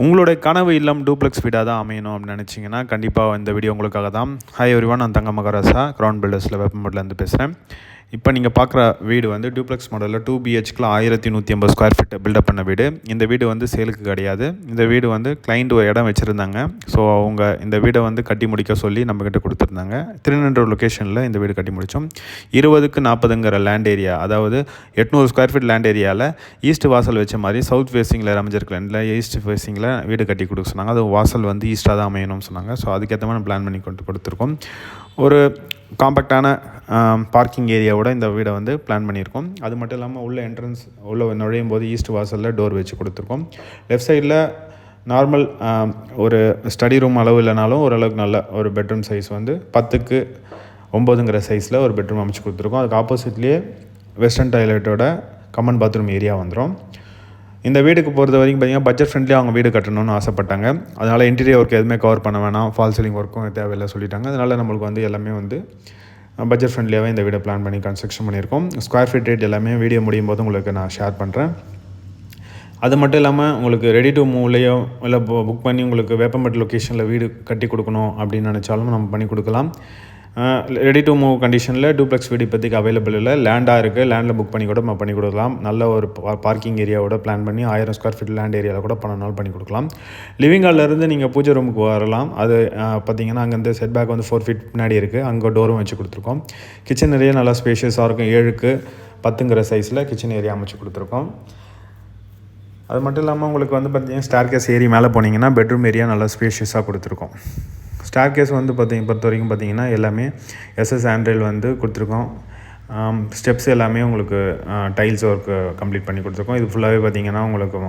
உங்களுடைய கனவு இல்லம் டூப்ளெக்ஸ் வீடாக தான் அமையணும் அப்படின்னு நினச்சிங்கன்னா கண்டிப்பாக இந்த வீடியோ உங்களுக்காக தான். ஹாய் எவ்ரிவன், நான் தங்க மகராசா கிரவுண்ட் பில்டர்ஸில் வேப்பம்பட்டிலேருந்து பேசுகிறேன். இப்போ நீங்கள் பார்க்குற வீடு வந்து டூப்ளெக்ஸ் மாடலில் 2 BHK 1150 ஸ்கொயர் ஃபீட் பில்டப் பண்ண வீடு. இந்த வீடு வந்து சேலுக்கு கிடையாது. இந்த வீடு வந்து கிளைண்ட் ஒரு இடம் வச்சுருந்தாங்க. ஸோ அவங்க இந்த வீடை வந்து கட்டி முடிக்க சொல்லி நம்மக்கிட்ட கொடுத்துருந்தாங்க. திருநெல்வேலி லொக்கேஷனில் இந்த வீடு கட்டி முடித்தோம். 20க்கு 40ங்கிற லேண்ட் ஏரியா, அதாவது 800 ஸ்கொயர் ஃபீட் லேண்ட் ஏரியாவில் ஈஸ்ட் வாசல் வச்ச மாதிரி சவுத் ஃபேஸிங்கில் அமைஞ்சிருக்கல ஈஸ்ட் ஃபேஸிங்கில் வீடு கட்டி கொடுக்க சொன்னாங்க. அது வாசல் வந்து ஈஸ்ட்டாக தான் அமையணும்னு சொன்னாங்க. ஸோ அதுக்கேற்ற மாதிரி பிளான் பண்ணி கொடுத்துருக்கோம். ஒரு காம்பேக்டான பார்க்கிங் ஏரியாவோட இந்த வீடை வந்து பிளான் பண்ணியிருக்கோம். அது மட்டும் இல்லாமல் உள்ள என்ட்ரன்ஸ் உள்ள நுழையும் போது ஈஸ்ட் வாசலில் டோர் வச்சு கொடுத்துருக்கோம். லெஃப்ட் சைடில் நார்மல் ஒரு ஸ்டடி ரூம் அளவு இல்லைனாலும் ஓரளவுக்கு நல்ல ஒரு பெட்ரூம் சைஸ் வந்து 10க்கு 9ங்கிற சைஸில் ஒரு பெட்ரூம் அமைச்சு கொடுத்துருக்கோம். அதுக்கு ஆப்போசிட்லேயே வெஸ்டர்ன் டாய்லெட்டோட கமன் பாத்ரூம் ஏரியா வந்துடும். இந்த வீடுக்கு பொறுத்த வரைக்கும் பார்த்திங்கன்னா பட்ஜெட் ஃப்ரெண்ட்லியாக அவங்க வீடு கட்டணும்னு ஆசைப்பட்டாங்க. அதனால் இன்டீரியர் ஒர்க் எதுவுமே கவர் பண்ண வேணாம், ஃபால் சீலிங் ஒர்க்கும் தேவையில்லை சொல்லிட்டாங்க. அதனால் நம்மளுக்கு வந்து எல்லாமே வந்து பட்ஜெட் ஃப்ரெண்ட்லியாகவே இந்த வீடை பிளான் பண்ணி கன்ஸ்ட்ரக்ஷன் பண்ணியிருக்கோம். ஸ்கொயர் ஃபீட் ரேட் எல்லாமே வீடியோ முடியும் போது உங்களுக்கு நான் ஷேர் பண்ணுறேன். அது மட்டும் இல்லாமல் உங்களுக்கு ரெடி டு மூவ்லேயோ இல்லை புக் பண்ணி உங்களுக்கு வேப்பம்பட்டு லொக்கேஷனில் வீடு கட்டி கொடுக்கணும் அப்படின்னு நினச்சாலும் நம்ம பண்ணி கொடுக்கலாம். ரெடி டு மூவ் கண்டிஷனில் டூப்ளெக்ஸ் வீடு இப்போதைக்கு அவைலபிள் இல்லை. லேண்டாக இருக்குது, லேண்டில் புக் பண்ணி கூட நம்ம பண்ணி கொடுக்கலாம். நல்ல ஒரு பார்க்கிங் ஏரியாவோட பிளான் பண்ணி 1000 ஸ்கொயர் ஃபீட் லேண்ட் ஏரியாவில் கூட பண்ணனாலும் பண்ணி கொடுக்கலாம். லிவிங் ஹால்லேருந்து நீங்கள் பூஜை ரூமுக்கு வரலாம். அது பார்த்திங்கன்னா அங்கேருந்து செட் பேக் வந்து 4 ஃபீட் பின்னாடி இருக்குது. அங்கே டோரும் வச்சு கொடுத்துருக்கோம். கிச்சன் ஏரியா நல்லா ஸ்பேஷியஸாக இருக்கும். 7க்கு 10ங்கிற சைஸில் கிச்சன் ஏரியா அமைச்சு கொடுத்துருக்கோம். அது மட்டும் இல்லாமல் உங்களுக்கு வந்து பார்த்திங்கன்னா ஸ்டார் கேஸ் ஏறி மேலே போனீங்கன்னா பெட்ரூம் ஏரியா நல்லா ஸ்பேஷியஸாக கொடுத்துருக்கோம். ஸ்டார் கேஸ் வந்து பொறுத்த வரைக்கும் பார்த்திங்கன்னா எல்லாமே எஸ்எஸ் ஆண்ட்ரைல் வந்து கொடுத்துருக்கோம். ஸ்டெப்ஸ் எல்லாமே உங்களுக்கு டைல்ஸ் ஒர்க்கு கம்ப்ளீட் பண்ணி கொடுத்துருக்கோம். இது ஃபுல்லாகவே பார்த்திங்கன்னா உங்களுக்கு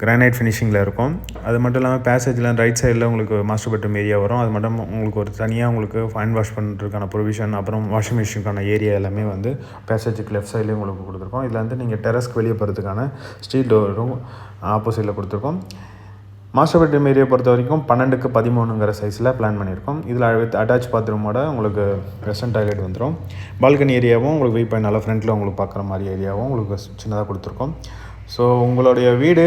கிரானைட் ஃபினிஷிங்கில் இருக்கும். அது மட்டும் இல்லாமல் பேசேஜில் ரைட் சைடில் உங்களுக்கு மாஸ்டர் பெட்ரூம் ஏரியா வரும். அது மட்டும் உங்களுக்கு ஒரு தனியாக உங்களுக்கு ஹேண்ட் வாஷ் பண்ணுறதுக்கான ப்ரொவிஷன், அப்புறம் வாஷிங் மிஷினுக்கான ஏரியா எல்லாமே வந்து பேசேஜுக்கு லெஃப்ட் சைட்லேயும் உங்களுக்கு கொடுத்துருக்கோம். இதில் வந்து நீங்கள் டெரஸ்க்கு வெளியே போகிறதுக்கான ஸ்ட்ரீட் டோரும் ஆப்போசிட்டில் கொடுத்துருக்கோம். மாஸ்டர் பெட்ரூம் ஏரியா பொறுத்த வரைக்கும் 12க்கு 13ங்கிற சைஸில் பிளான் பண்ணியிருக்கோம். இதில் வித் அட்டாச் பாத்ரூமோட உங்களுக்கு வெஸ்டர்ன் டாய்லெட் வந்துடும். பால்கனி ஏரியாவும் உங்களுக்கு வியூ பாயிண்ட் நல்லா ஃப்ரண்ட்டில் உங்களுக்கு பார்க்குற மாதிரி ஏரியாவும் உங்களுக்கு சின்னதாக கொடுத்துருக்கோம். ஸோ உங்களுடைய வீடு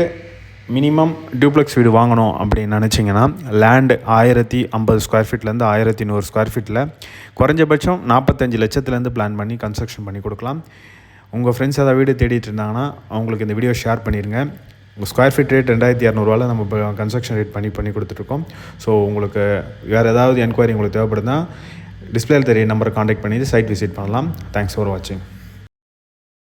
மினிமம் டியூப்ளெக்ஸ் வீடு வாங்கணும் அப்படின்னு நினச்சிங்கன்னா லேண்டு 1050 ஸ்கொயர் ஃபீட்லேருந்து 1100 ஸ்கொயர் ஃபீட்டில் குறைஞ்சபட்சம் 45 லட்சத்துலேருந்து பிளான் பண்ணி கன்ஸ்ட்ரக்ஷன் பண்ணி கொடுக்கலாம். உங்கள் ஃப்ரெண்ட்ஸ் ஏதாவது வீடு தேடிட்டு இருந்தாங்கன்னா அவங்களுக்கு இந்த வீடியோ ஷேர் பண்ணிடுங்க. உங்கள் ஸ்கொயர் ஃபீட் ரேட் 2200 நம்ம இப்போ கன்ஸ்ட்ரக்ஷன் ரேட் பண்ணி கொடுத்துட்ருக்கோம். ஸோ உங்களுக்கு வேறு ஏதாவது என்கொயரி உங்களுக்கு தேவைப்படுதுன்னா டிஸ்பிளேல தெரிய நம்பரை காண்டாக்ட் பண்ணி சைட் விசிட் பண்ணலாம். தேங்க்ஸ் ஃபார் வாட்சிங்.